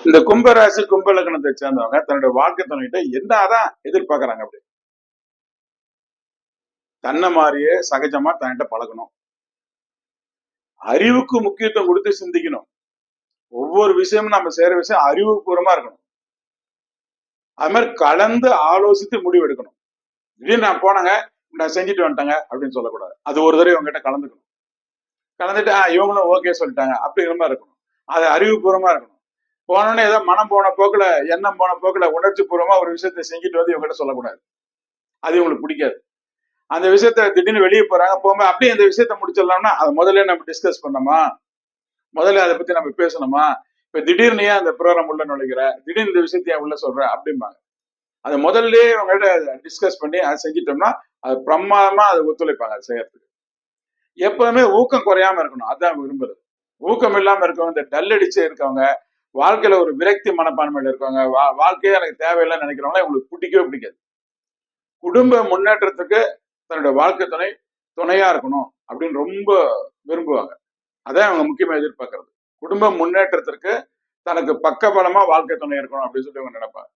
இந்த கும்பராசி கும்ப லக்னத்தை சேர்ந்தவங்க தன்னுடைய வாழ்க்கை துணைகிட்ட என்னதான் எதிர்பார்க்கறாங்க அப்படி தன்னை மாதிரியே சகஜமா தன்கிட்ட பழகணும், அறிவுக்கு முக்கியத்துவம் கொடுத்து சிந்திக்கணும். ஒவ்வொரு விஷயமும் நம்ம செய்யற விஷயம் அறிவுபூர்வமா இருக்கணும். அது மாதிரி கலந்து ஆலோசித்து முடிவு எடுக்கணும். திடீர்னு நான் போனேங்க, நான் செஞ்சுட்டு வந்துட்டேங்க அப்படின்னு சொல்லக்கூடாது. அது ஒரு தடவை இவங்ககிட்ட கலந்துக்கணும். கலந்துட்டு இவங்களும் ஓகே சொல்லிட்டாங்க அப்படிங்கிற மாதிரி இருக்கணும். அது அறிவுபூர்வமா இருக்கணும். போனோடனே ஏதோ மனம் போன போக்குல, எண்ணம் போன போக்குல உணர்ச்சி பூர்வமா ஒரு விஷயத்தை செஞ்சுட்டு வந்து இவங்ககிட்ட சொல்லக்கூடாது. அது இவங்களுக்கு பிடிக்காது. அந்த விஷயத்த திடீர்னு வெளியே போறாங்க, போகும்போது அப்படியே அந்த விஷயத்த முடிச்சிடலாம்னா அதை முதல்ல நம்ம டிஸ்கஸ் பண்ணோமா, முதல்ல அதை பத்தி நம்ம பேசணுமா, இப்ப திடீர்னு ஏன் அந்த ப்ரோக்ராம் உள்ள நுழைக்கிற, திடீர்னு இந்த விஷயத்த ஏன் உள்ள சொல்ற அப்படிம்பாங்க. அதை முதல்ல அவங்கள்ட்ட டிஸ்கஸ் பண்ணி அதை செஞ்சிட்டோம்னா அது பிரமாதமா அதை ஒத்துழைப்பாங்க அதை செய்யறதுக்கு. எப்பவுமே ஊக்கம் குறையாம இருக்கணும், அதான் விரும்புறது. ஊக்கம் இல்லாம இருக்கவங்க, இந்த டல் அடிச்சு இருக்கவங்க, வாழ்க்கையில ஒரு விரக்தி மனப்பான்மையில இருக்கவங்க, வாழ்க்கையே எனக்கு தேவையில்லைன்னு நினைக்கிறவங்க உங்களுக்கு பிடிக்கவே பிடிக்காது. குடும்ப முன்னேற்றத்துக்கு தன்னுடைய வாழ்க்கை துணையா இருக்கணும் அப்படின்னு ரொம்ப விரும்புவாங்க. அதான் அவங்க முக்கியமா எதிர்பார்க்கறது. குடும்ப முன்னேற்றத்திற்கு தனக்கு பக்கபலமா வாழ்க்கை துணை இருக்கணும் அப்படின்னு சொல்லி அவங்க நினைப்பாங்க.